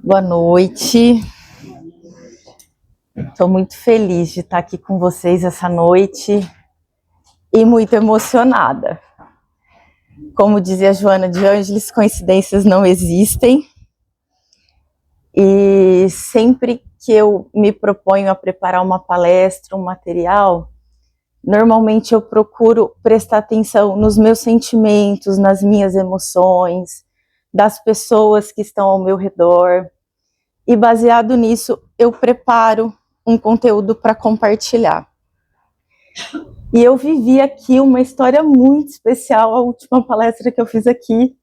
Boa noite. Estou muito feliz de estar aqui com vocês essa noite e muito emocionada. Como dizia Joana de Ângeles, coincidências não existem. E sempre que eu me proponho a preparar uma palestra, um material, normalmente eu procuro prestar atenção nos meus sentimentos, nas minhas emoções, das pessoas que estão ao meu redor. E baseado nisso, eu preparo um conteúdo para compartilhar. E eu vivi aqui uma história muito especial, a última palestra que eu fiz aqui,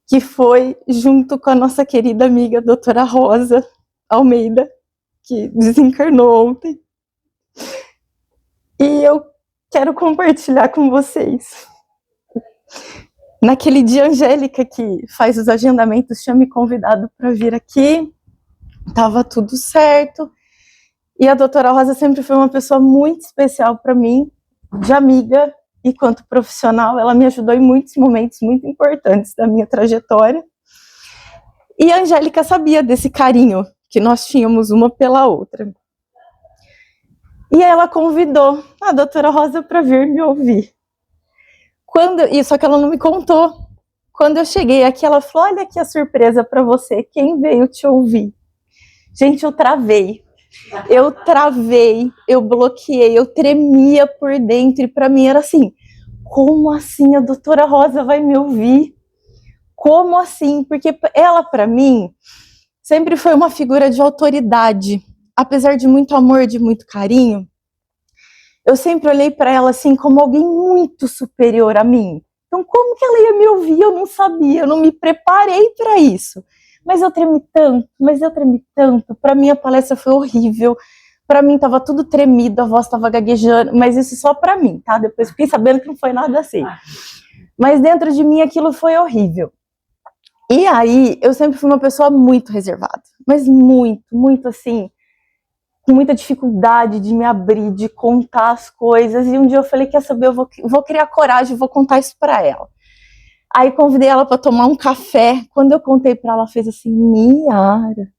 que foi junto com a nossa querida amiga doutora Rosa Almeida, que desencarnou ontem. E eu quero compartilhar com vocês. Naquele dia, a Angélica, que faz os agendamentos, tinha me convidado para vir aqui, estava tudo certo. E a doutora Rosa sempre foi uma pessoa muito especial para mim, de amiga e quanto profissional. Ela me ajudou em muitos momentos muito importantes da minha trajetória. E a Angélica sabia desse carinho que nós tínhamos uma pela outra. E ela convidou a doutora Rosa para vir me ouvir. Só que ela não me contou. Quando eu cheguei aqui, ela falou: olha aqui a surpresa para você, quem veio te ouvir? Gente, eu travei, eu bloqueei, eu tremia por dentro, e para mim era assim: como assim a doutora Rosa vai me ouvir? Como assim? Porque ela, para mim, sempre foi uma figura de autoridade, apesar de muito amor, de muito carinho. Eu sempre olhei para ela assim como alguém muito superior a mim. Então, como que ela ia me ouvir? Eu não sabia, eu não me preparei para isso. Mas eu tremi tanto. Para mim, a palestra foi horrível. Para mim, estava tudo tremido, a voz estava gaguejando. Mas isso só para mim, tá? Depois fiquei sabendo que não foi nada assim. Mas dentro de mim, aquilo foi horrível. E aí, eu sempre fui uma pessoa muito reservada. Mas muito assim, com muita dificuldade de me abrir, de contar as coisas. E um dia eu falei: quer saber, eu vou criar coragem, vou contar isso para ela. Aí convidei ela para tomar um café. Quando eu contei para ela, ela fez assim: Miara,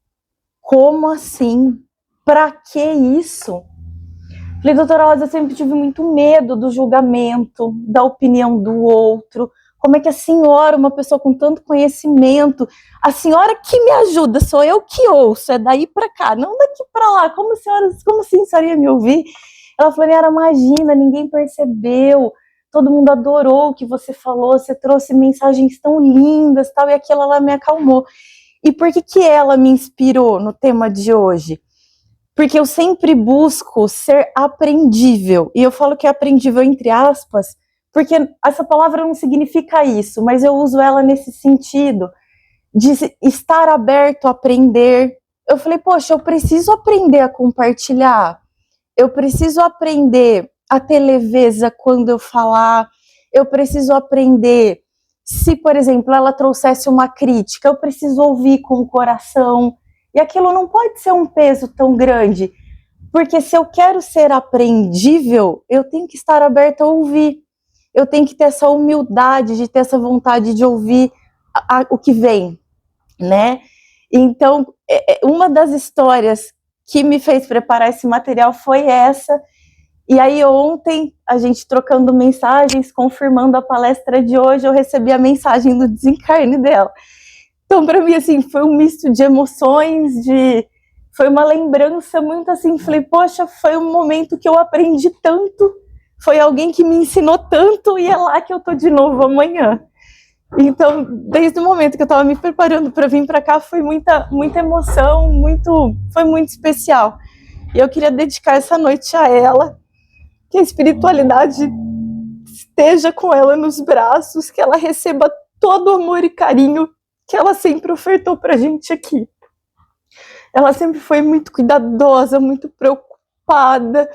como assim? Para que isso? Falei: doutora Rosa, eu sempre tive muito medo do julgamento, da opinião do outro. Como é que a senhora, uma pessoa com tanto conhecimento, a senhora que me ajuda, sou eu que ouço, é daí para cá, não daqui para lá. Como assim a senhora ia me ouvir? Ela falou: Miara, imagina, ninguém percebeu. Todo mundo adorou o que você falou, você trouxe mensagens tão lindas, tal, e aquilo ela me acalmou. E por que ela me inspirou no tema de hoje? Porque eu sempre busco ser aprendível, e eu falo que é aprendível entre aspas, porque essa palavra não significa isso, mas eu uso ela nesse sentido, de estar aberto a aprender. Eu falei: poxa, eu preciso aprender a compartilhar, eu preciso aprender a ter leveza quando eu falar, eu preciso aprender, se, por exemplo, ela trouxesse uma crítica, eu preciso ouvir com o coração, e aquilo não pode ser um peso tão grande, porque se eu quero ser aprendível, eu tenho que estar aberta a ouvir, eu tenho que ter essa humildade, de ter essa vontade de ouvir o que vem, né? Então, uma das histórias que me fez preparar esse material foi essa. E aí ontem, a gente trocando mensagens, confirmando a palestra de hoje, eu recebi a mensagem do desencarne dela. Então, para mim, assim, foi um misto de emoções, foi uma lembrança muito assim, falei: poxa, foi um momento que eu aprendi tanto, foi alguém que me ensinou tanto, e é lá que eu tô de novo amanhã. Então, desde o momento que eu estava me preparando para vir para cá, foi muita emoção, foi muito especial. E eu queria dedicar essa noite a ela, que a espiritualidade esteja com ela nos braços, que ela receba todo o amor e carinho que ela sempre ofertou pra gente aqui. Ela sempre foi muito cuidadosa, muito preocupada,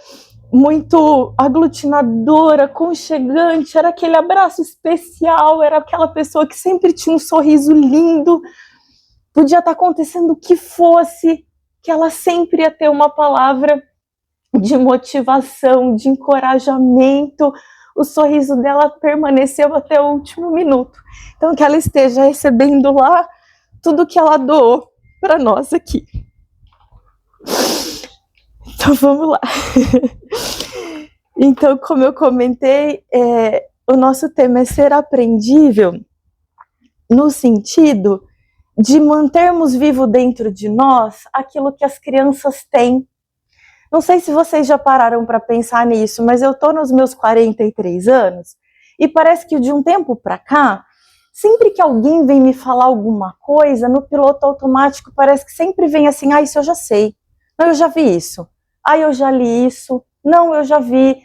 muito aglutinadora, aconchegante, era aquele abraço especial, era aquela pessoa que sempre tinha um sorriso lindo, podia estar acontecendo o que fosse, que ela sempre ia ter uma palavra de motivação, de encorajamento. O sorriso dela permaneceu até o último minuto. Então, que ela esteja recebendo lá tudo que ela doou para nós aqui. Então vamos lá. Então, como eu comentei, o nosso tema é ser aprendível no sentido de mantermos vivo dentro de nós aquilo que as crianças têm. Não sei se vocês já pararam para pensar nisso, mas eu estou nos meus 43 anos e parece que de um tempo para cá, sempre que alguém vem me falar alguma coisa, no piloto automático parece que sempre vem assim, isso eu já sei, não, eu já vi isso, eu já li isso, não, eu já vi.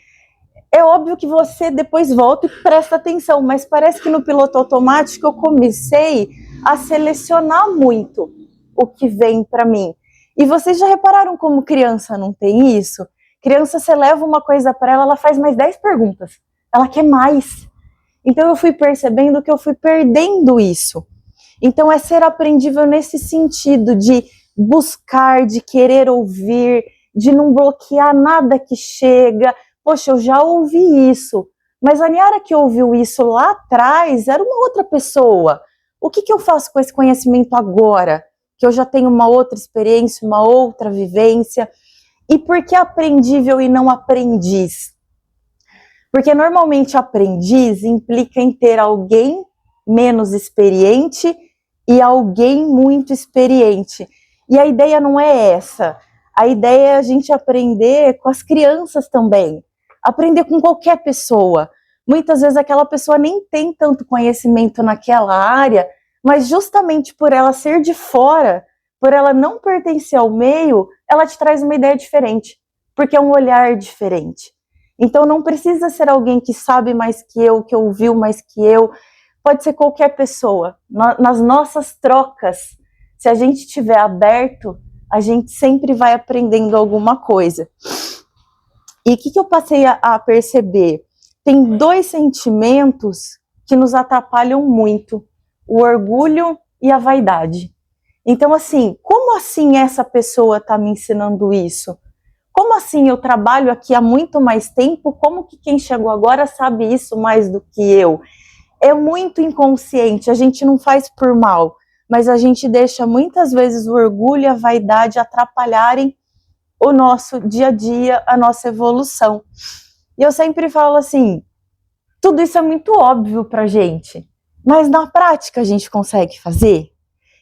É óbvio que você depois volta e presta atenção, mas parece que no piloto automático eu comecei a selecionar muito o que vem para mim. E vocês já repararam como criança não tem isso? Criança, você leva uma coisa para ela, ela faz mais 10 perguntas. Ela quer mais. Então eu fui percebendo que eu fui perdendo isso. Então é ser aprendível nesse sentido de buscar, de querer ouvir, de não bloquear nada que chega. Poxa, eu já ouvi isso, mas a Niara que ouviu isso lá atrás era uma outra pessoa. O que eu faço com esse conhecimento agora? Que eu já tenho uma outra experiência, uma outra vivência. E por que aprendível e não aprendiz? Porque normalmente aprendiz implica em ter alguém menos experiente e alguém muito experiente. E a ideia não é essa. A ideia é a gente aprender com as crianças também. Aprender com qualquer pessoa. Muitas vezes aquela pessoa nem tem tanto conhecimento naquela área, mas justamente por ela ser de fora, por ela não pertencer ao meio, ela te traz uma ideia diferente, porque é um olhar diferente. Então não precisa ser alguém que sabe mais que eu, que ouviu mais que eu, pode ser qualquer pessoa. Nas nossas trocas, se a gente estiver aberto, a gente sempre vai aprendendo alguma coisa. E o que eu passei a perceber? Tem 2 sentimentos que nos atrapalham muito, o orgulho e a vaidade. Então, assim, como assim essa pessoa está me ensinando isso? Como assim eu trabalho aqui há muito mais tempo? Como que quem chegou agora sabe isso mais do que eu? É muito inconsciente, a gente não faz por mal, mas a gente deixa muitas vezes o orgulho e a vaidade atrapalharem o nosso dia a dia, a nossa evolução. E eu sempre falo assim, tudo isso é muito óbvio pra gente, mas na prática a gente consegue fazer?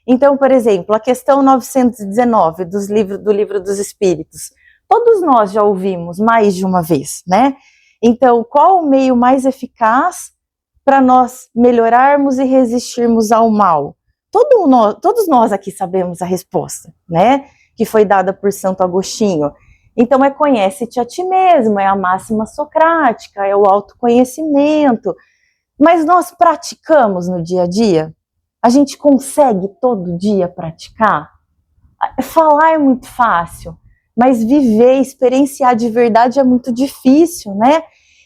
Então, por exemplo, a questão 919 do Livro dos Espíritos, todos nós já ouvimos mais de uma vez, né? Então, qual o meio mais eficaz para nós melhorarmos e resistirmos ao mal? Todos nós aqui sabemos a resposta, né? Que foi dada por Santo Agostinho. Então, conhece-te a ti mesmo, é a máxima socrática, é o autoconhecimento. Mas nós praticamos no dia a dia? A gente consegue todo dia praticar? Falar é muito fácil, mas viver, experienciar de verdade é muito difícil, né?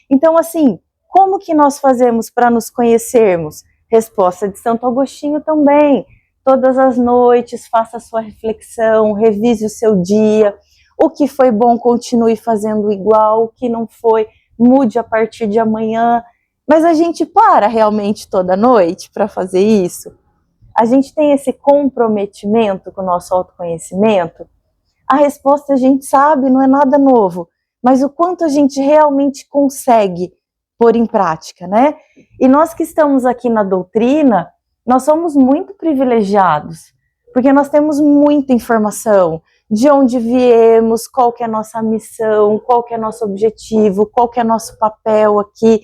Então, assim, como que nós fazemos para nos conhecermos? Resposta de Santo Agostinho também. Todas as noites, faça a sua reflexão, revise o seu dia. O que foi bom, continue fazendo igual. O que não foi, mude a partir de amanhã. Mas a gente para realmente toda noite para fazer isso? A gente tem esse comprometimento com o nosso autoconhecimento? A resposta a gente sabe, não é nada novo. Mas o quanto a gente realmente consegue pôr em prática, né? E nós que estamos aqui na doutrina, nós somos muito privilegiados, porque nós temos muita informação de onde viemos, qual que é a nossa missão, qual que é nosso objetivo, qual que é nosso papel aqui.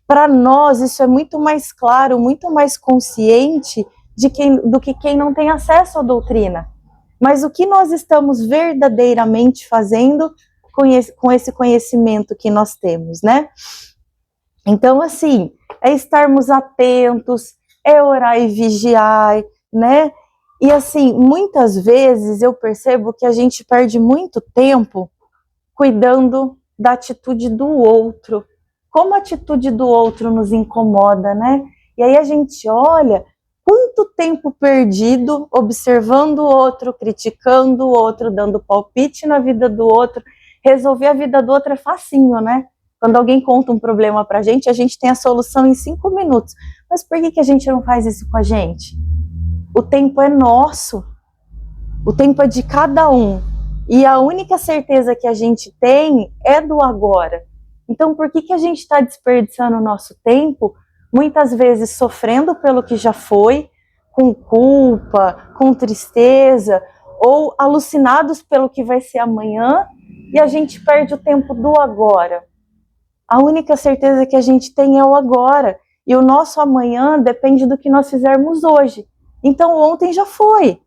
Para nós, isso é muito mais claro, muito mais consciente do que quem não tem acesso à doutrina. Mas o que nós estamos verdadeiramente fazendo com esse conhecimento que nós temos, né? Então, assim, é estarmos atentos, é orar e vigiar, né? E assim, muitas vezes eu percebo que a gente perde muito tempo cuidando da atitude do outro. Como a atitude do outro nos incomoda, né? E aí a gente olha quanto tempo perdido observando o outro, criticando o outro, dando palpite na vida do outro. Resolver a vida do outro é facinho, né? Quando alguém conta um problema pra gente, a gente tem a solução em 5 minutos. Mas por que a gente não faz isso com a gente? o tempo é nosso, o tempo é de cada um. E a única certeza que a gente tem é do agora. Então, por que a gente está desperdiçando o nosso tempo, muitas vezes sofrendo pelo que já foi, com culpa, com tristeza, ou alucinados pelo que vai ser amanhã, e a gente perde o tempo do agora? A única certeza que a gente tem é o agora. E o nosso amanhã depende do que nós fizermos hoje. Então, ontem já foi.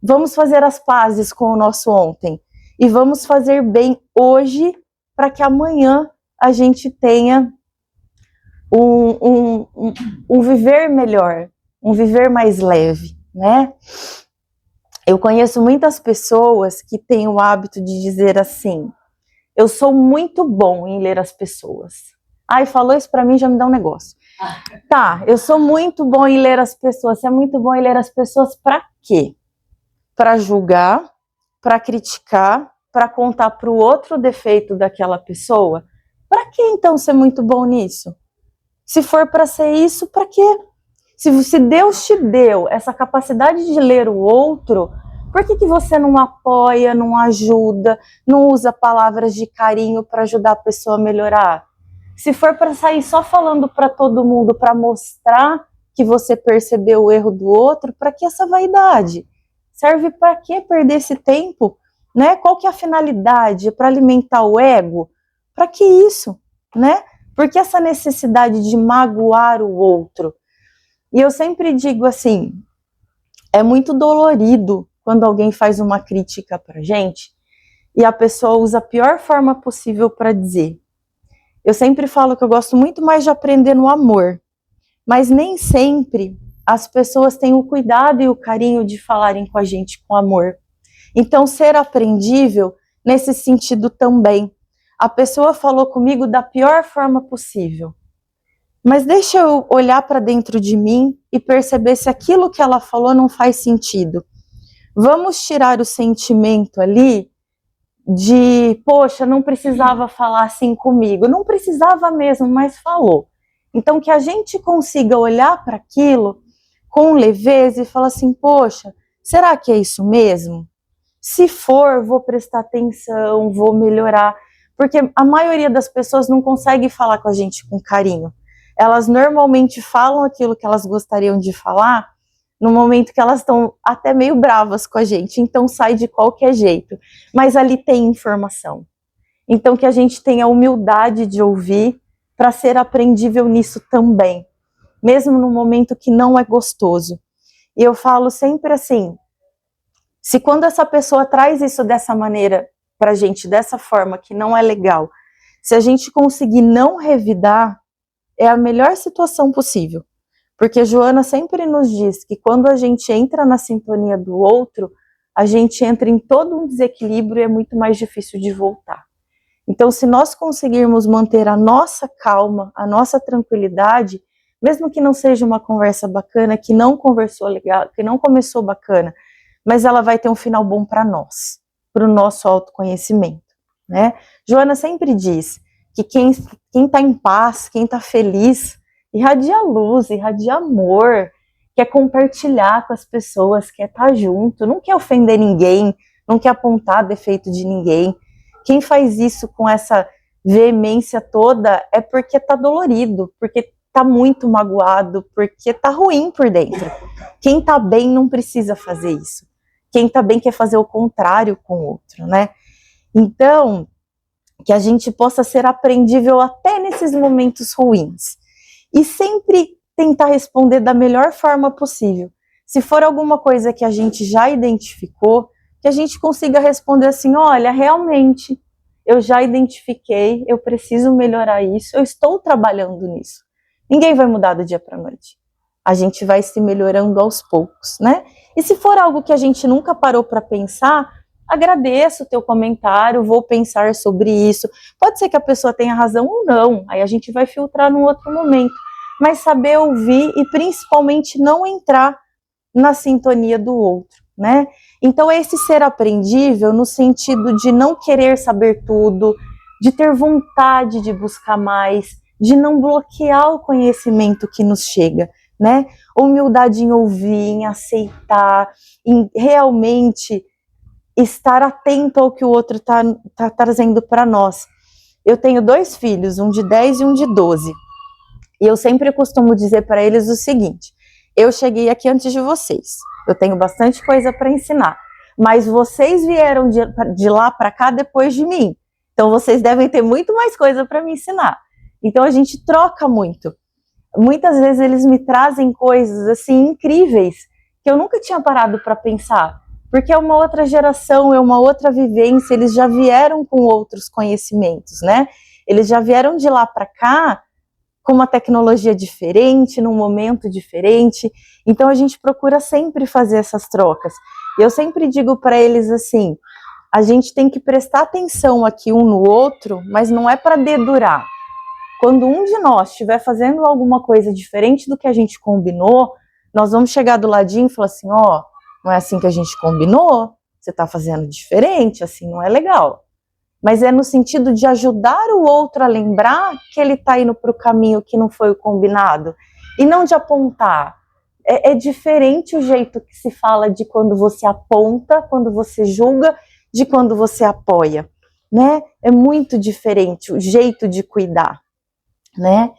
Vamos fazer as pazes com o nosso ontem. E vamos fazer bem hoje para que amanhã a gente tenha um viver melhor, um viver mais leve, né? Eu conheço muitas pessoas que têm o hábito de dizer assim: eu sou muito bom em ler as pessoas. Ai, falou isso pra mim, já me dá um negócio. Tá, eu sou muito bom em ler as pessoas. Você é muito bom em ler as pessoas pra quê? Pra julgar, pra criticar, pra contar pro outro o defeito daquela pessoa? Pra que então ser muito bom nisso? Se for pra ser isso, pra quê? Se Deus te deu essa capacidade de ler o outro, por que você não apoia, não ajuda, não usa palavras de carinho para ajudar a pessoa a melhorar? Se for para sair só falando para todo mundo, para mostrar que você percebeu o erro do outro, para que essa vaidade? Serve para que perder esse tempo? Né? Qual que é a finalidade? Para alimentar o ego? Para que isso? Né? Por que essa necessidade de magoar o outro? E eu sempre digo assim, é muito dolorido quando alguém faz uma crítica pra gente e a pessoa usa a pior forma possível para dizer. Eu sempre falo que eu gosto muito mais de aprender no amor, mas nem sempre as pessoas têm o cuidado e o carinho de falarem com a gente com amor. Então, ser aprendível nesse sentido também. A pessoa falou comigo da pior forma possível, mas deixa eu olhar para dentro de mim e perceber se aquilo que ela falou não faz sentido. Vamos tirar o sentimento ali de, poxa, não precisava falar assim comigo. Não precisava mesmo, mas falou. Então, que a gente consiga olhar para aquilo com leveza e falar assim, poxa, será que é isso mesmo? Se for, vou prestar atenção, vou melhorar. Porque a maioria das pessoas não consegue falar com a gente com carinho. Elas normalmente falam aquilo que elas gostariam de falar no momento que elas estão até meio bravas com a gente, então sai de qualquer jeito. Mas ali tem informação. Então que a gente tenha a humildade de ouvir para ser aprendível nisso também, mesmo no momento que não é gostoso. E eu falo sempre assim, se quando essa pessoa traz isso dessa maneira pra gente, dessa forma que não é legal, se a gente conseguir não revidar, é a melhor situação possível. Porque Joana sempre nos diz que quando a gente entra na sintonia do outro, a gente entra em todo um desequilíbrio e é muito mais difícil de voltar. Então, se nós conseguirmos manter a nossa calma, a nossa tranquilidade, mesmo que não seja uma conversa bacana, que não conversou legal, que não começou bacana, mas ela vai ter um final bom para nós, para o nosso autoconhecimento, né? Joana sempre diz que quem está em paz, quem está feliz, irradia luz, irradia amor, quer compartilhar com as pessoas, quer estar junto, não quer ofender ninguém, não quer apontar defeito de ninguém. Quem faz isso com essa veemência toda é porque está dolorido, porque está muito magoado, porque está ruim por dentro. Quem está bem não precisa fazer isso. Quem está bem quer fazer o contrário com o outro, né? Então, que a gente possa ser aprendível até nesses momentos ruins. E sempre tentar responder da melhor forma possível. Se for alguma coisa que a gente já identificou, que a gente consiga responder assim, olha, realmente, eu já identifiquei, eu preciso melhorar isso, eu estou trabalhando nisso. Ninguém vai mudar do dia para a noite. A gente vai se melhorando aos poucos, né? E se for algo que a gente nunca parou para pensar, agradeço o teu comentário, vou pensar sobre isso. Pode ser que a pessoa tenha razão ou não, aí a gente vai filtrar num outro momento. Mas saber ouvir e principalmente não entrar na sintonia do outro, né? Então esse ser aprendível no sentido de não querer saber tudo, de ter vontade de buscar mais, de não bloquear o conhecimento que nos chega, né? Humildade em ouvir, em aceitar, em realmente estar atento ao que o outro tá trazendo para nós. Eu tenho 2 filhos, um de 10 e um de 12. E eu sempre costumo dizer para eles o seguinte: eu cheguei aqui antes de vocês, eu tenho bastante coisa para ensinar, mas vocês vieram de lá para cá depois de mim, então vocês devem ter muito mais coisa para me ensinar. Então a gente troca muito. Muitas vezes eles me trazem coisas assim incríveis que eu nunca tinha parado para pensar, porque é uma outra geração, é uma outra vivência, eles já vieram com outros conhecimentos, né? Eles já vieram de lá para cá com uma tecnologia diferente, num momento diferente. Então a gente procura sempre fazer essas trocas. Eu sempre digo para eles assim: a gente tem que prestar atenção aqui um no outro, mas não é para dedurar. Quando um de nós estiver fazendo alguma coisa diferente do que a gente combinou, nós vamos chegar do ladinho e falar assim: ó, não é assim que a gente combinou? Você está fazendo diferente, assim não é legal. Mas é no sentido de ajudar o outro a lembrar que ele está indo para o caminho que não foi o combinado, e não de apontar. É diferente o jeito que se fala de quando você aponta, quando você julga, de quando você apoia, né? É muito diferente o jeito de cuidar, né?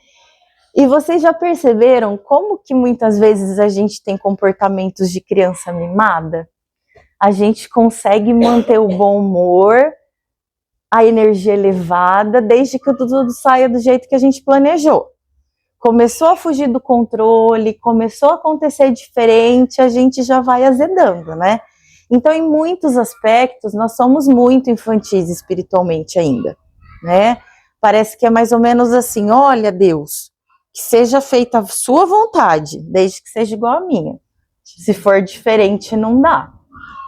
E vocês já perceberam como que muitas vezes a gente tem comportamentos de criança mimada? A gente consegue manter o bom humor, a energia elevada, desde que tudo saia do jeito que a gente planejou. Começou a fugir do controle, começou a acontecer diferente, a gente já vai azedando, né? Então, em muitos aspectos, nós somos muito infantis espiritualmente ainda, né? Parece que é mais ou menos assim: olha, Deus, que seja feita a sua vontade, desde que seja igual a minha. Se for diferente, não dá.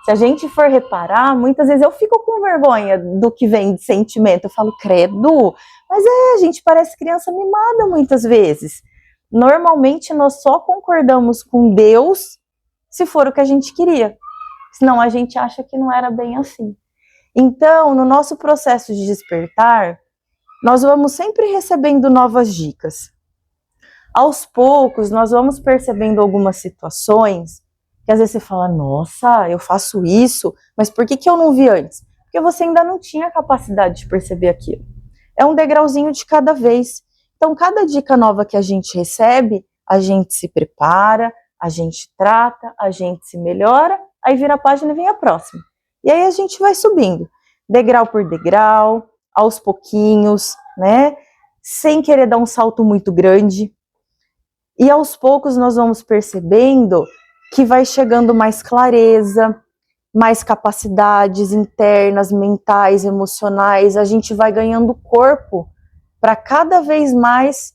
Se a gente for reparar, muitas vezes eu fico com vergonha do que vem de sentimento. Eu falo, credo, mas a gente parece criança mimada muitas vezes. Normalmente nós só concordamos com Deus se for o que a gente queria. Senão a gente acha que não era bem assim. Então, no nosso processo de despertar, nós vamos sempre recebendo novas dicas. Aos poucos, nós vamos percebendo algumas situações que às vezes você fala: nossa, eu faço isso, mas por que eu não vi antes? Porque você ainda não tinha a capacidade de perceber aquilo. É um degrauzinho de cada vez. Então, cada dica nova que a gente recebe, a gente se prepara, a gente trata, a gente se melhora, aí vira a página e vem a próxima. E aí a gente vai subindo, degrau por degrau, aos pouquinhos, né? Sem querer dar um salto muito grande. E aos poucos nós vamos percebendo que vai chegando mais clareza, mais capacidades internas, mentais, emocionais. A gente vai ganhando corpo para cada vez mais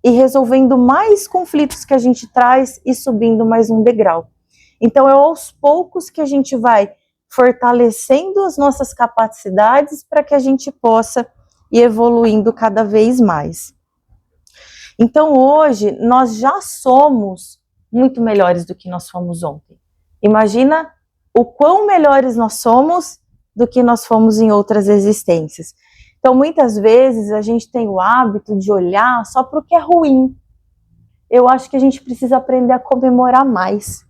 e resolvendo mais conflitos que a gente traz e subindo mais um degrau. Então é aos poucos que a gente vai fortalecendo as nossas capacidades para que a gente possa ir evoluindo cada vez mais. Então hoje nós já somos muito melhores do que nós fomos ontem. Imagina o quão melhores nós somos do que nós fomos em outras existências. Então muitas vezes a gente tem o hábito de olhar só para o que é ruim. Eu acho que a gente precisa aprender a comemorar mais,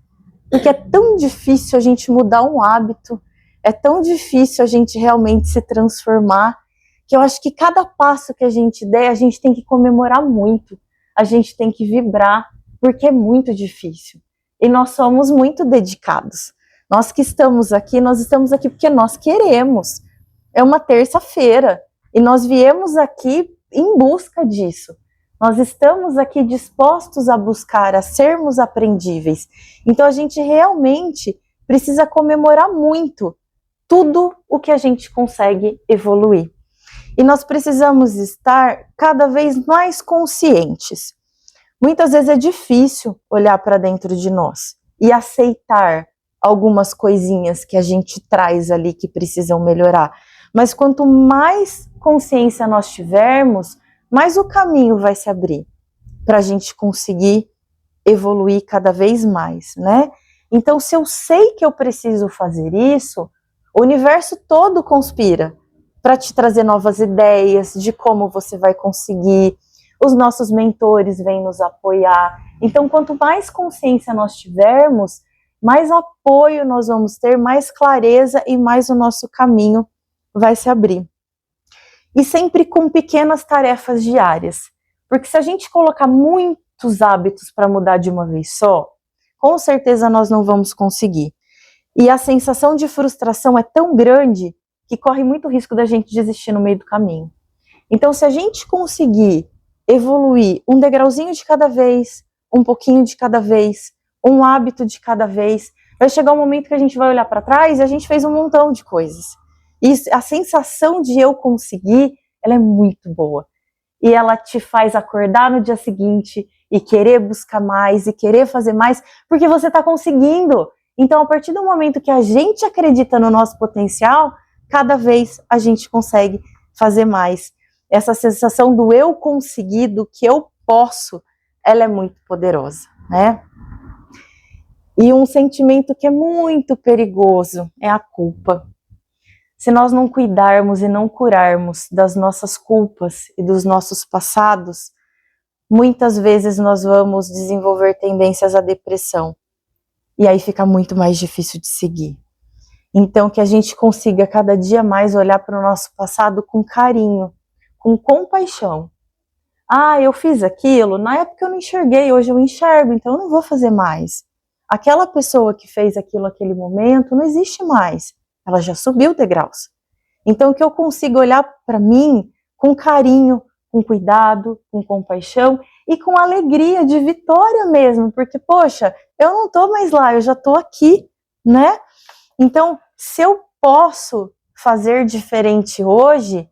porque é tão difícil a gente mudar um hábito, é tão difícil a gente realmente se transformar, que eu acho que cada passo que a gente der, a gente tem que comemorar muito, a gente tem que vibrar, porque é muito difícil. E nós somos muito dedicados. Nós que estamos aqui, nós estamos aqui porque nós queremos. É uma terça-feira e nós viemos aqui em busca disso. Nós estamos aqui dispostos a buscar, a sermos aprendíveis. Então a gente realmente precisa comemorar muito tudo o que a gente consegue evoluir. E nós precisamos estar cada vez mais conscientes. Muitas vezes é difícil olhar para dentro de nós e aceitar algumas coisinhas que a gente traz ali que precisam melhorar. Mas quanto mais consciência nós tivermos, mais o caminho vai se abrir para a gente conseguir evoluir cada vez mais, né? Então, se eu sei que eu preciso fazer isso, o universo todo conspira para te trazer novas ideias de como você vai conseguir. os nossos mentores vêm nos apoiar. Então, quanto mais consciência nós tivermos, mais apoio nós vamos ter, mais clareza e mais o nosso caminho vai se abrir. E sempre com pequenas tarefas diárias. Porque se a gente colocar muitos hábitos para mudar de uma vez só, com certeza nós não vamos conseguir. E a sensação de frustração é tão grande que corre muito risco da gente desistir no meio do caminho. Então, se a gente conseguir evoluir um degrauzinho de cada vez, um pouquinho de cada vez, um hábito de cada vez, vai chegar um momento que a gente vai olhar para trás e a gente fez um montão de coisas. E a sensação de eu conseguir, ela é muito boa. E ela te faz acordar no dia seguinte e querer buscar mais e querer fazer mais, porque você está conseguindo. Então, a partir do momento que a gente acredita no nosso potencial, cada vez a gente consegue fazer mais. Essa sensação do eu consegui, do que eu posso, ela é muito poderosa, né? E um sentimento que é muito perigoso é a culpa. Se nós não cuidarmos e não curarmos das nossas culpas e dos nossos passados, muitas vezes nós vamos desenvolver tendências à depressão. E aí fica muito mais difícil de seguir. Então, que a gente consiga cada dia mais olhar para o nosso passado com carinho, com compaixão. Ah, eu fiz aquilo, na época eu não enxerguei, hoje eu enxergo, então eu não vou fazer mais. Aquela pessoa que fez aquilo naquele momento não existe mais. Ela já subiu degraus. Então, que eu consiga olhar para mim com carinho, com cuidado, com compaixão e com alegria de vitória mesmo, porque, poxa, eu não estou mais lá, eu já estou aqui, né? Então, se eu posso fazer diferente hoje,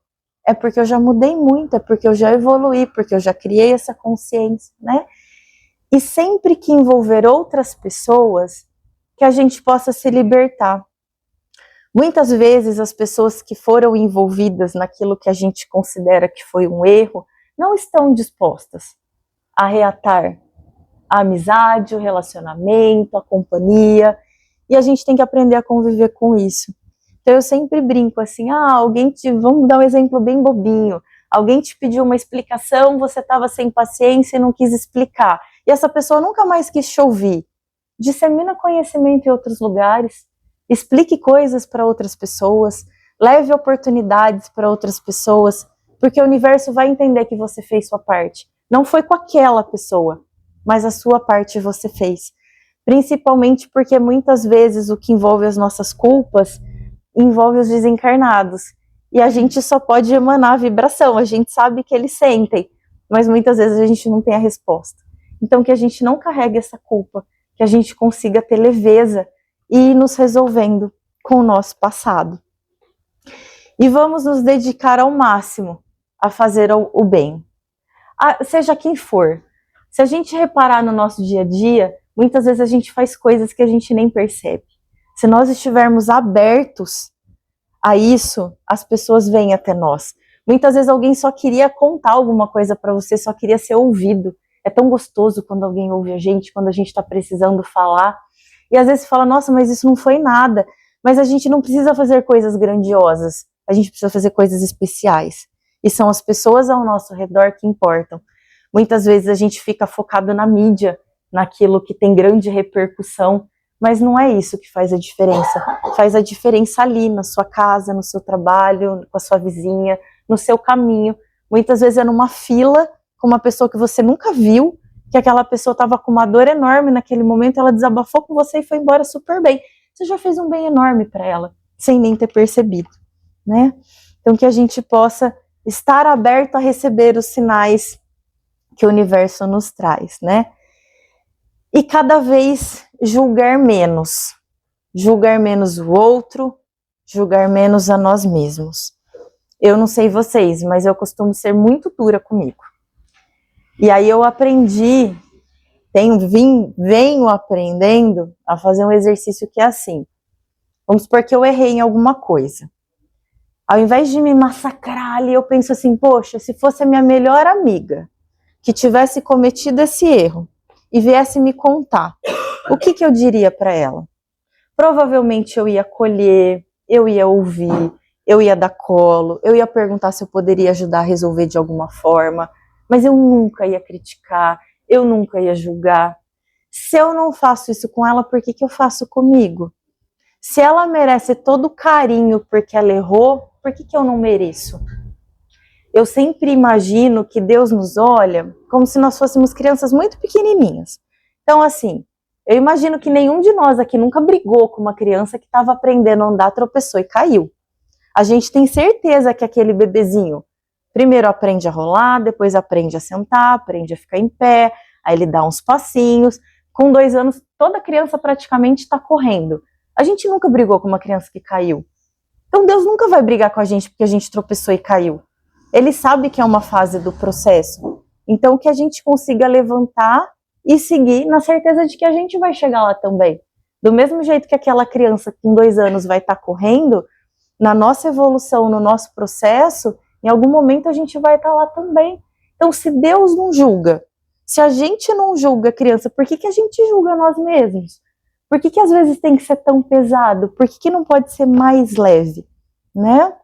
é porque eu já mudei muito, é porque eu já evoluí, porque eu já criei essa consciência, né? E sempre que envolver outras pessoas, que a gente possa se libertar. Muitas vezes as pessoas que foram envolvidas naquilo que a gente considera que foi um erro, não estão dispostas a reatar a amizade, o relacionamento, a companhia, e a gente tem que aprender a conviver com isso. Então eu sempre brinco assim, vamos dar um exemplo bem bobinho, alguém te pediu uma explicação, você estava sem paciência e não quis explicar, e essa pessoa nunca mais quis te ouvir. Dissemina conhecimento em outros lugares, explique coisas para outras pessoas, leve oportunidades para outras pessoas, porque o universo vai entender que você fez sua parte. Não foi com aquela pessoa, mas a sua parte você fez. Principalmente porque muitas vezes o que envolve as nossas culpas envolve os desencarnados. E a gente só pode emanar a vibração, a gente sabe que eles sentem, mas muitas vezes a gente não tem a resposta. Então que a gente não carregue essa culpa, que a gente consiga ter leveza e ir nos resolvendo com o nosso passado. E vamos nos dedicar ao máximo a fazer o bem. Seja quem for. Se a gente reparar no nosso dia a dia, muitas vezes a gente faz coisas que a gente nem percebe. Se nós estivermos abertos a isso, as pessoas vêm até nós. Muitas vezes alguém só queria contar alguma coisa para você, só queria ser ouvido. É tão gostoso quando alguém ouve a gente, quando a gente está precisando falar. E às vezes fala, nossa, mas isso não foi nada. Mas a gente não precisa fazer coisas grandiosas. A gente precisa fazer coisas especiais. E são as pessoas ao nosso redor que importam. Muitas vezes a gente fica focado na mídia, naquilo que tem grande repercussão, mas não é isso que faz a diferença. Faz a diferença ali, na sua casa, no seu trabalho, com a sua vizinha, no seu caminho. Muitas vezes é numa fila com uma pessoa que você nunca viu, que aquela pessoa estava com uma dor enorme naquele momento, ela desabafou com você e foi embora super bem. Você já fez um bem enorme para ela, sem nem ter percebido, né? Então que a gente possa estar aberto a receber os sinais que o universo nos traz, né? E cada vez julgar menos o outro, julgar menos a nós mesmos. Eu não sei vocês, mas eu costumo ser muito dura comigo. E aí eu aprendi, venho aprendendo a fazer um exercício que é assim. Vamos supor que eu errei em alguma coisa. Ao invés de me massacrar ali, eu penso assim, poxa, se fosse a minha melhor amiga que tivesse cometido esse erro e viesse me contar, o que eu diria para ela? Provavelmente eu ia acolher, eu ia ouvir, eu ia dar colo, eu ia perguntar se eu poderia ajudar a resolver de alguma forma, mas eu nunca ia criticar, eu nunca ia julgar. Se eu não faço isso com ela, por que eu faço comigo? Se ela merece todo o carinho porque ela errou, por que eu não mereço? Eu sempre imagino que Deus nos olha como se nós fôssemos crianças muito pequenininhas. Então, assim, eu imagino que nenhum de nós aqui nunca brigou com uma criança que estava aprendendo a andar, tropeçou e caiu. A gente tem certeza que aquele bebezinho primeiro aprende a rolar, depois aprende a sentar, aprende a ficar em pé, aí ele dá uns passinhos. Com 2 anos, toda criança praticamente está correndo. A gente nunca brigou com uma criança que caiu. Então Deus nunca vai brigar com a gente porque a gente tropeçou e caiu. Ele sabe que é uma fase do processo. Então que a gente consiga levantar e seguir na certeza de que a gente vai chegar lá também. Do mesmo jeito que aquela criança com 2 anos vai estar correndo, na nossa evolução, no nosso processo, em algum momento a gente vai estar lá também. Então se Deus não julga, se a gente não julga a criança, por que a gente julga nós mesmos? Por que às vezes tem que ser tão pesado? Por que não pode ser mais leve, né?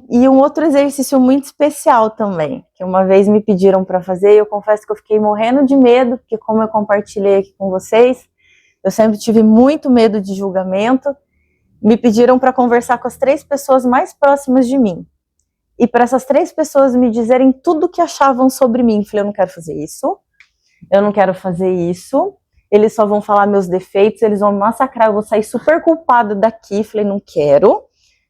E um outro exercício muito especial também, que uma vez me pediram para fazer, e eu confesso que eu fiquei morrendo de medo, porque como eu compartilhei aqui com vocês, eu sempre tive muito medo de julgamento. Me pediram para conversar com as 3 pessoas mais próximas de mim. E para essas 3 pessoas me dizerem tudo o que achavam sobre mim. Falei, eu não quero fazer isso, eu não quero fazer isso, eles só vão falar meus defeitos, eles vão me massacrar, eu vou sair super culpada daqui. Falei, não quero,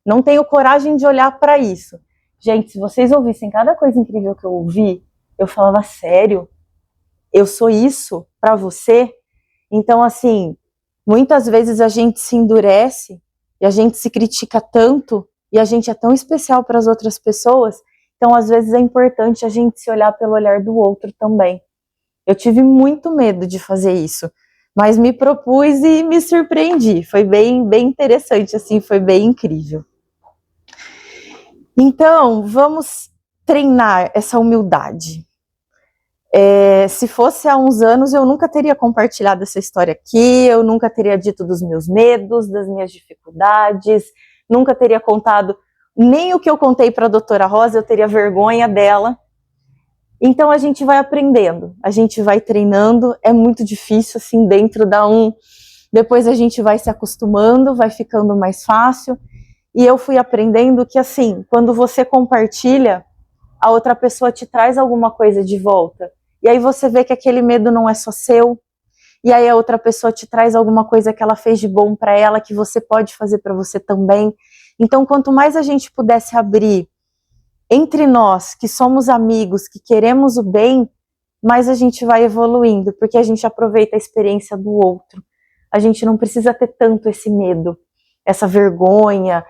não tenho coragem de olhar para isso. Gente, se vocês ouvissem cada coisa incrível que eu ouvi, eu falava, sério? Eu sou isso para você? Então, assim, muitas vezes a gente se endurece e a gente se critica tanto e a gente é tão especial para as outras pessoas, então às vezes é importante a gente se olhar pelo olhar do outro também. Eu tive muito medo de fazer isso, mas me propus e me surpreendi. Foi bem interessante, assim, foi bem incrível. Então, vamos treinar essa humildade. Se fosse há uns anos, eu nunca teria compartilhado essa história aqui, eu nunca teria dito dos meus medos, das minhas dificuldades, nunca teria contado nem o que eu contei para a doutora Rosa, eu teria vergonha dela. Então a gente vai aprendendo, a gente vai treinando, é muito difícil, assim, dentro da depois a gente vai se acostumando, vai ficando mais fácil. E eu fui aprendendo que, assim, quando você compartilha, a outra pessoa te traz alguma coisa de volta. E aí você vê que aquele medo não é só seu. E aí a outra pessoa te traz alguma coisa que ela fez de bom para ela, que você pode fazer para você também. Então, quanto mais a gente pudesse abrir entre nós, que somos amigos, que queremos o bem, mais a gente vai evoluindo, porque a gente aproveita a experiência do outro. A gente não precisa ter tanto esse medo, essa vergonha,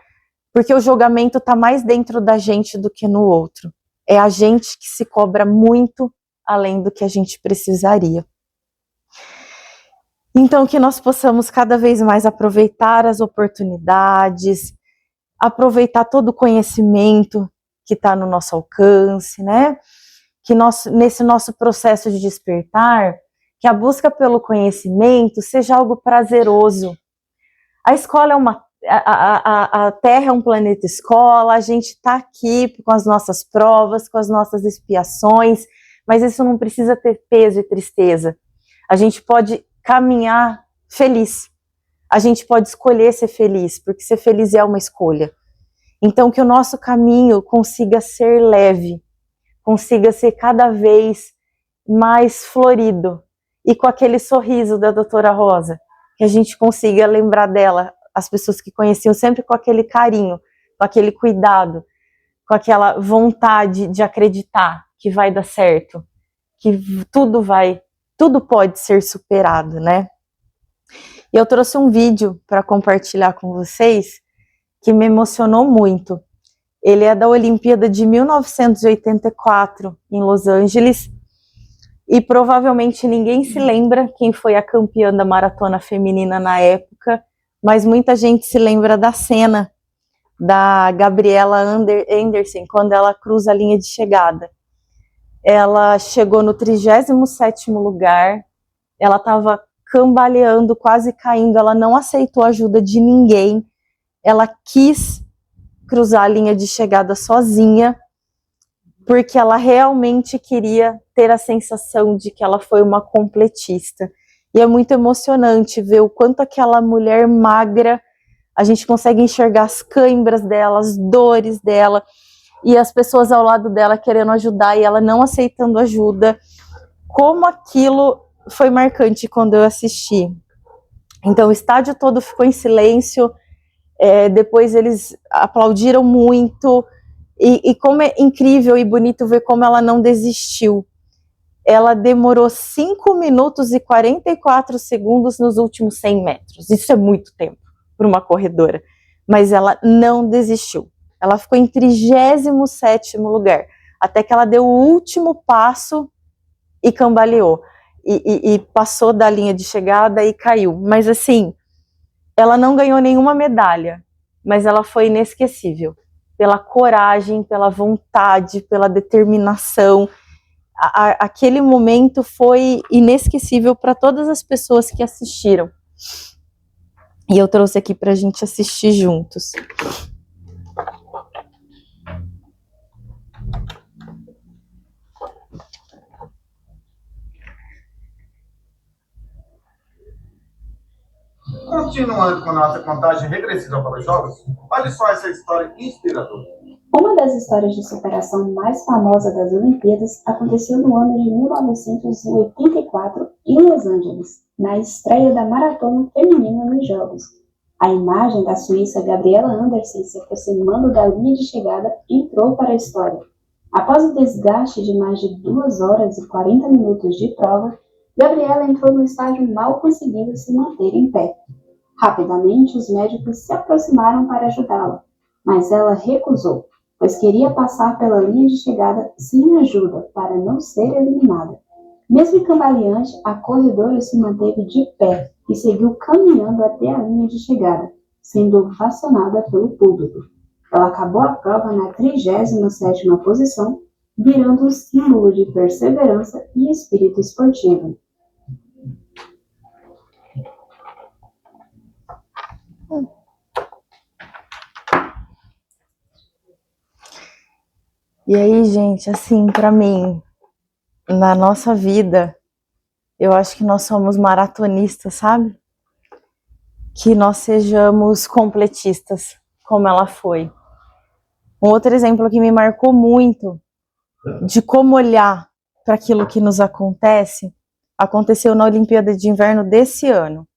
porque o julgamento está mais dentro da gente do que no outro. É a gente que se cobra muito além do que a gente precisaria. Então, que nós possamos cada vez mais aproveitar as oportunidades, aproveitar todo o conhecimento que está no nosso alcance, né? Que nesse nosso processo de despertar, que a busca pelo conhecimento seja algo prazeroso. A escola é a Terra é um planeta escola, a gente está aqui com as nossas provas, com as nossas expiações, mas isso não precisa ter peso e tristeza. A gente pode caminhar feliz, a gente pode escolher ser feliz, porque ser feliz é uma escolha. Então que o nosso caminho consiga ser leve, consiga ser cada vez mais florido, e com aquele sorriso da doutora Rosa, que a gente consiga lembrar dela, as pessoas que conheciam sempre com aquele carinho, com aquele cuidado, com aquela vontade de acreditar que vai dar certo, que tudo pode ser superado, né? E eu trouxe um vídeo para compartilhar com vocês que me emocionou muito. Ele é da Olimpíada de 1984 em Los Angeles e provavelmente ninguém se lembra quem foi a campeã da maratona feminina na época, mas muita gente se lembra da cena da Gabriela Anderson, quando ela cruza a linha de chegada. Ela chegou no 37º lugar, ela estava cambaleando, quase caindo, ela não aceitou a ajuda de ninguém, ela quis cruzar a linha de chegada sozinha, porque ela realmente queria ter a sensação de que ela foi uma completista. E é muito emocionante ver o quanto aquela mulher magra, a gente consegue enxergar as câimbras dela, as dores dela, e as pessoas ao lado dela querendo ajudar e ela não aceitando ajuda. Como aquilo foi marcante quando eu assisti. Então o estádio todo ficou em silêncio, depois eles aplaudiram muito, e como é incrível e bonito ver como ela não desistiu. Ela demorou 5 minutos e 44 segundos nos últimos 100 metros. Isso é muito tempo para uma corredora. Mas ela não desistiu. Ela ficou em 37º lugar, até que ela deu o último passo e cambaleou. E passou da linha de chegada e caiu. Mas assim, ela não ganhou nenhuma medalha, mas ela foi inesquecível. Pela coragem, pela vontade, pela determinação. Aquele momento foi inesquecível para todas as pessoas que assistiram. E eu trouxe aqui para a gente assistir juntos. Continuando com nossa contagem regressiva para os jogos, olha só essa história inspiradora. Uma das histórias de superação mais famosas das Olimpíadas aconteceu no ano de 1984 em Los Angeles, na estreia da maratona feminina nos Jogos. A imagem da suíça Gabriela Andersen se aproximando da linha de chegada entrou para a história. Após o desgaste de mais de 2 horas e 40 minutos de prova, Gabriela entrou no estádio mal conseguindo se manter em pé. Rapidamente, os médicos se aproximaram para ajudá-la, mas ela recusou, pois queria passar pela linha de chegada sem ajuda para não ser eliminada. Mesmo cambaleante, a corredora se manteve de pé e seguiu caminhando até a linha de chegada, sendo ovacionada pelo público. Ela acabou a prova na 37ª posição, virando um símbolo de perseverança e espírito esportivo. E aí, gente, assim, para mim, na nossa vida, eu acho que nós somos maratonistas, sabe? Que nós sejamos completistas, como ela foi. Um outro exemplo que me marcou muito de como olhar para aquilo que nos acontece, aconteceu na Olimpíada de Inverno desse ano.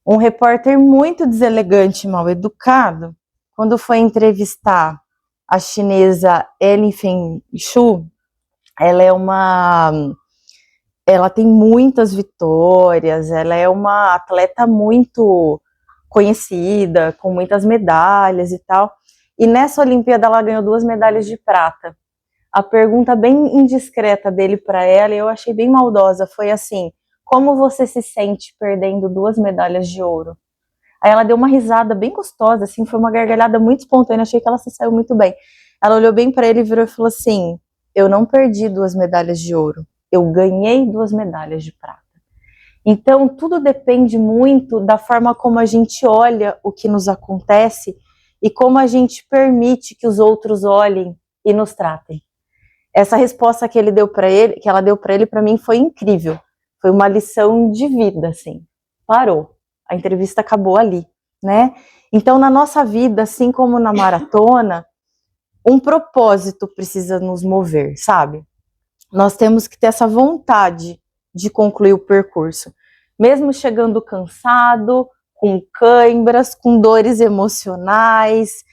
Um repórter muito deselegante, mal educado, quando foi entrevistar a chinesa Ellen Feng-shu, ela tem muitas vitórias, ela é uma atleta muito conhecida, com muitas medalhas e tal. E nessa Olimpíada ela ganhou 2 medalhas de prata. A pergunta bem indiscreta dele para ela, e eu achei bem maldosa, foi assim: como você se sente perdendo 2 medalhas de ouro? Aí ela deu uma risada bem gostosa, assim, foi uma gargalhada muito espontânea, achei que ela se saiu muito bem. Ela olhou bem para ele e virou e falou assim: eu não perdi 2 medalhas de ouro, eu ganhei 2 medalhas de prata. Então, tudo depende muito da forma como a gente olha o que nos acontece e como a gente permite que os outros olhem e nos tratem. Essa resposta que ela deu para ele, para mim foi incrível. Foi uma lição de vida, assim. Parou. A entrevista acabou ali, né? Então, na nossa vida, assim como na maratona, um propósito precisa nos mover, sabe? Nós temos que ter essa vontade de concluir o percurso, mesmo chegando cansado, com cãibras, com dores emocionais,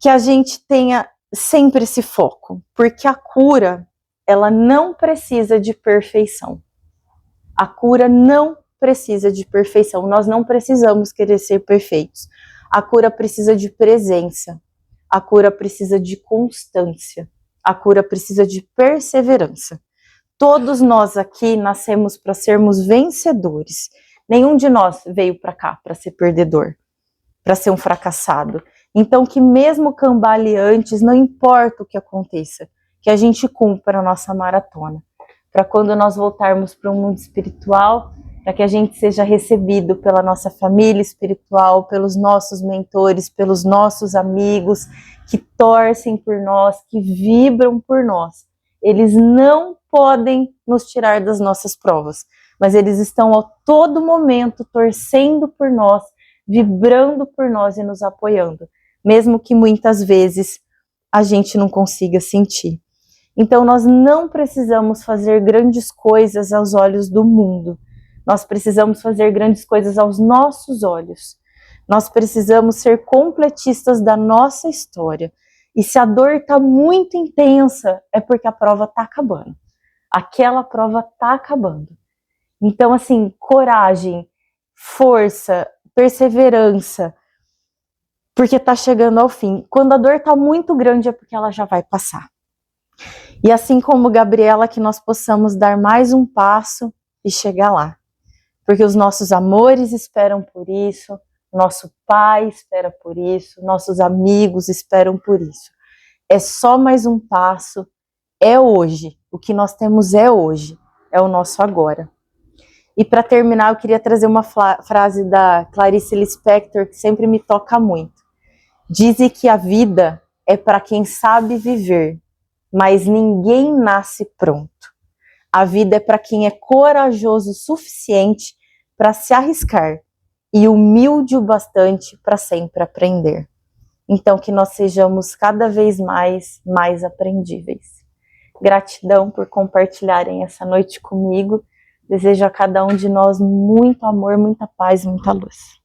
que a gente tenha sempre esse foco, porque a cura, ela não precisa de perfeição. A cura não precisa de perfeição, nós não precisamos querer ser perfeitos. A cura precisa de presença, a cura precisa de constância, a cura precisa de perseverança. Todos nós aqui nascemos para sermos vencedores. Nenhum de nós veio para cá para ser perdedor, para ser um fracassado. Então, que mesmo cambaleantes, não importa o que aconteça, que a gente cumpra a nossa maratona. Para quando nós voltarmos para o mundo espiritual, para que a gente seja recebido pela nossa família espiritual, pelos nossos mentores, pelos nossos amigos que torcem por nós, que vibram por nós. Eles não podem nos tirar das nossas provas, mas eles estão a todo momento torcendo por nós, vibrando por nós e nos apoiando, mesmo que muitas vezes a gente não consiga sentir. Então nós não precisamos fazer grandes coisas aos olhos do mundo, nós precisamos fazer grandes coisas aos nossos olhos. Nós precisamos ser completistas da nossa história. E se a dor está muito intensa, é porque a prova está acabando. Aquela prova está acabando. Então, assim, coragem, força, perseverança, porque está chegando ao fim. Quando a dor está muito grande, é porque ela já vai passar. E assim como Gabriela, que nós possamos dar mais um passo e chegar lá. Porque os nossos amores esperam por isso, nosso pai espera por isso, nossos amigos esperam por isso. É só mais um passo, é hoje. O que nós temos é hoje, é o nosso agora. E para terminar, eu queria trazer uma frase da Clarice Lispector, que sempre me toca muito. Dizem que a vida é para quem sabe viver, mas ninguém nasce pronto. A vida é para quem é corajoso o suficiente para se arriscar e humilde o bastante para sempre aprender. Então, que nós sejamos cada vez mais aprendíveis. Gratidão por compartilharem essa noite comigo. Desejo a cada um de nós muito amor, muita paz, muita luz.